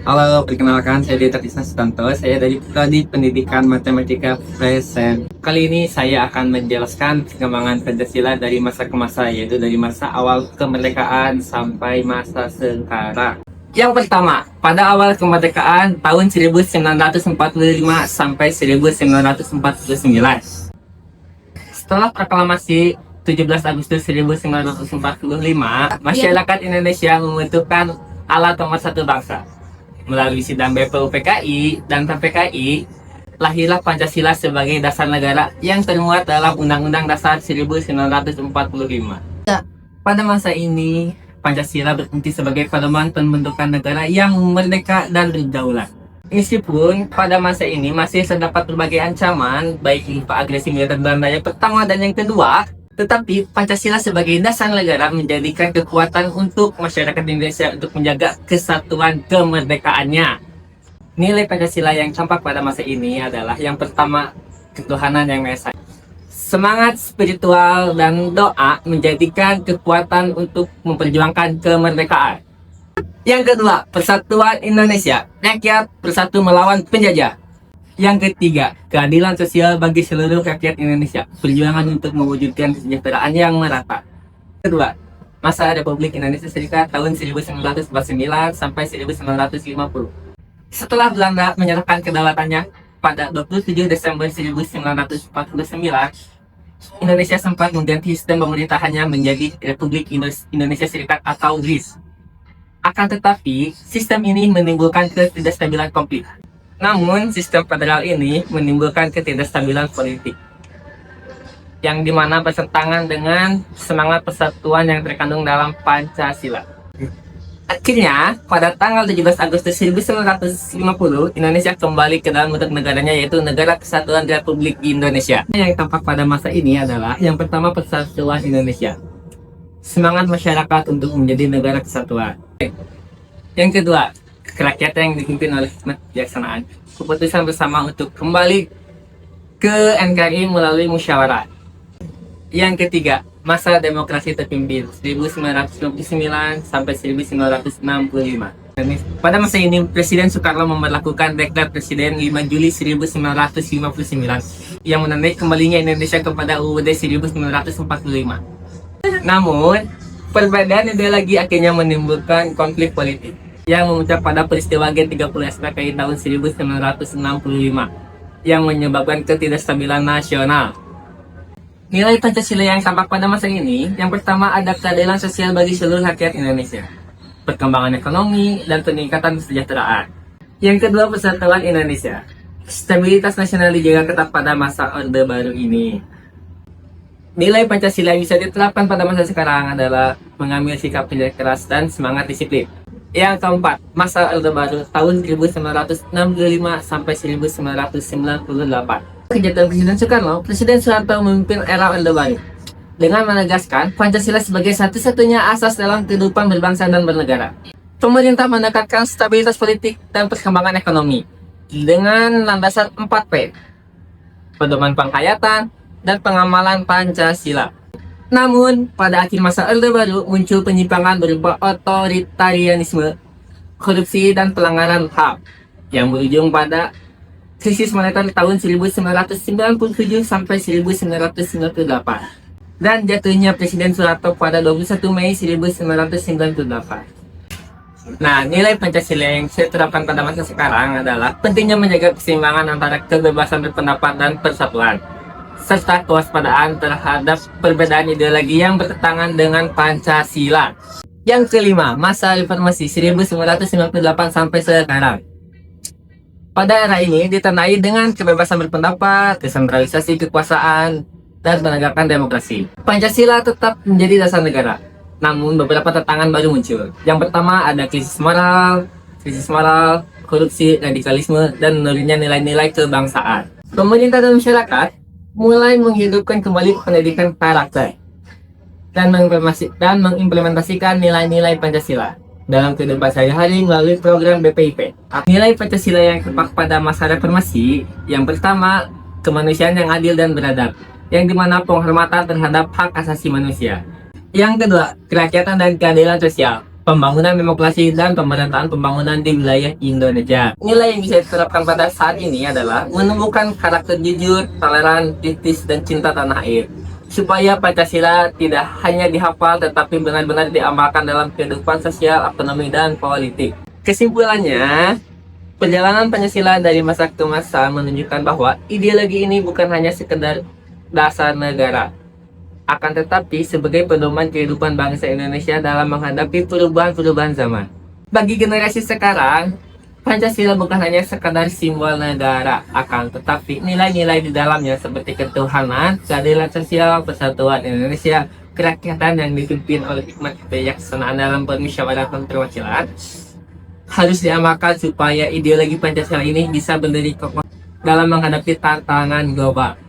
Halo, perkenalkan saya Dita Tisna Sutanto. Saya dari Prodi Pendidikan Matematika Present. Kali ini saya akan menjelaskan perkembangan Pancasila dari masa ke masa, yaitu dari masa awal kemerdekaan sampai masa sekarang. Yang pertama, pada awal kemerdekaan tahun 1945 sampai 1949. Setelah proklamasi 17 Agustus 1945, masyarakat Indonesia membentukkan Alat Nomor 1 Bangsa. Melalui sidang BPUPKI dan TPKI, lahirlah Pancasila sebagai dasar negara yang termuat dalam Undang-Undang Dasar 1945. Pada masa ini, Pancasila berfungsi sebagai pedoman pembentukan negara yang merdeka dan berdaulat. Meskipun pada masa ini masih terdapat berbagai ancaman, baik berupa agresi militer Belanda yang pertama dan yang kedua, tetapi Pancasila sebagai dasar negara menjadikan kekuatan untuk masyarakat Indonesia untuk menjaga kesatuan kemerdekaannya. Nilai Pancasila yang tampak pada masa ini adalah yang pertama, ketuhanan yang Maha Esa. Semangat spiritual dan doa menjadikan kekuatan untuk memperjuangkan kemerdekaan. Yang kedua, persatuan Indonesia. Rakyat bersatu melawan penjajah. Yang ketiga, keadilan sosial bagi seluruh rakyat Indonesia. Perjuangan untuk mewujudkan kesejahteraan yang merata. Kedua, masa Republik Indonesia Serikat tahun 1949 sampai 1950. Setelah Belanda menyerahkan kedaulatannya pada 27 Desember 1949, Indonesia sempat mengganti sistem pemerintahannya menjadi Republik Indonesia Serikat atau RIS. Akan tetapi, sistem ini menimbulkan ketidakstabilan konflik. Namun, sistem federal ini menimbulkan ketidakstabilan politik, yang dimana bertentangan dengan semangat persatuan yang terkandung dalam Pancasila. Akhirnya, pada tanggal 17 Agustus 1950, Indonesia kembali ke dalam bentuk negaranya, yaitu Negara Kesatuan Republik Indonesia. Yang tampak pada masa ini adalah yang pertama, persatuan Indonesia. Semangat masyarakat untuk menjadi negara kesatuan. Yang kedua, kerakyatan yang dipimpin oleh hikmat kebijaksanaan. Keputusan bersama untuk kembali ke NKRI melalui musyawarah. Yang ketiga, masa demokrasi terpimpin 1959 sampai 1965. Pada masa ini, Presiden Soekarno memperlakukan Dekret Presiden 5 Juli 1959 yang menandai kembalinya Indonesia kepada UUD 1945. Namun, perbedaan ideologi akhirnya menimbulkan konflik politik yang memuncak pada peristiwa G30 SPKI tahun 1965 yang menyebabkan ketidakstabilan nasional. Nilai Pancasila yang tampak pada masa ini, yang pertama ada keadilan sosial bagi seluruh rakyat Indonesia, perkembangan ekonomi, dan peningkatan kesejahteraan. Yang kedua, persatuan Indonesia. Stabilitas nasional dijaga ketat pada masa Orde Baru ini. Nilai Pancasila yang bisa diterapkan pada masa sekarang adalah mengambil sikap kerja keras dan semangat disiplin. Yang keempat, masa Orde Baru tahun 1965 sampai 1998. Kegiatan Presiden Soekarno, Presiden Soeharto memimpin era Orde Baru dengan menegaskan Pancasila sebagai satu-satunya asas dalam kehidupan berbangsa dan bernegara. Pemerintah menekankan stabilitas politik dan perkembangan ekonomi dengan landasan 4P, pedoman penghayatan dan pengamalan Pancasila. Namun, pada akhir masa Orde Baru muncul penyimpangan berupa otoritarianisme, korupsi, dan pelanggaran HAM yang berujung pada krisis moneter tahun 1997 sampai 1998 dan jatuhnya Presiden Soeharto pada 21 Mei 1998. Nah, nilai Pancasila yang saya terapkan pada masa sekarang adalah pentingnya menjaga keseimbangan antara kebebasan berpendapat dan persatuan, serta kewaspadaan terhadap perbedaan ideologi yang bertentangan dengan Pancasila. Yang kelima, masa reformasi 1998 sampai sekarang. Pada era ini ditandai dengan kebebasan berpendapat, desentralisasi kekuasaan, dan penegakan demokrasi. Pancasila tetap menjadi dasar negara, namun beberapa tantangan baru muncul. Yang pertama ada krisis moral, korupsi, radikalisme, dan menurunnya nilai-nilai kebangsaan. Pemerintah dan masyarakat mulai menghidupkan kembali pendidikan karakter dan mengimplementasikan nilai-nilai Pancasila dalam kehidupan sehari-hari melalui program BPIP. Nilai Pancasila yang tepat pada masa reformasi, yang pertama, kemanusiaan yang adil dan beradab, yang dimana penghormatan terhadap hak asasi manusia. Yang kedua, kerakyatan dan keadilan sosial. pembangunan demokrasi dan pemerataan pembangunan di wilayah Indonesia. Nilai yang bisa diterapkan pada saat ini adalah menumbuhkan karakter jujur, toleran, kritis, dan cinta tanah air. Supaya Pancasila tidak hanya dihafal tetapi benar-benar diamalkan dalam kehidupan sosial, ekonomi, dan politik. Kesimpulannya, perjalanan Pancasila dari masa ke masa menunjukkan bahwa ideologi ini bukan hanya sekedar dasar negara, akan tetapi sebagai pedoman kehidupan bangsa Indonesia dalam menghadapi perubahan-perubahan zaman. Bagi generasi sekarang, Pancasila bukan hanya sekadar simbol negara, akan tetapi nilai-nilai di dalamnya seperti ketuhanan, keadilan sosial, persatuan Indonesia, kerakyatan yang dipimpin oleh hikmat kebijaksanaan dalam permusyawaratan perwakilan harus diamalkan supaya ideologi Pancasila ini bisa berdiri kokoh dalam menghadapi tantangan global.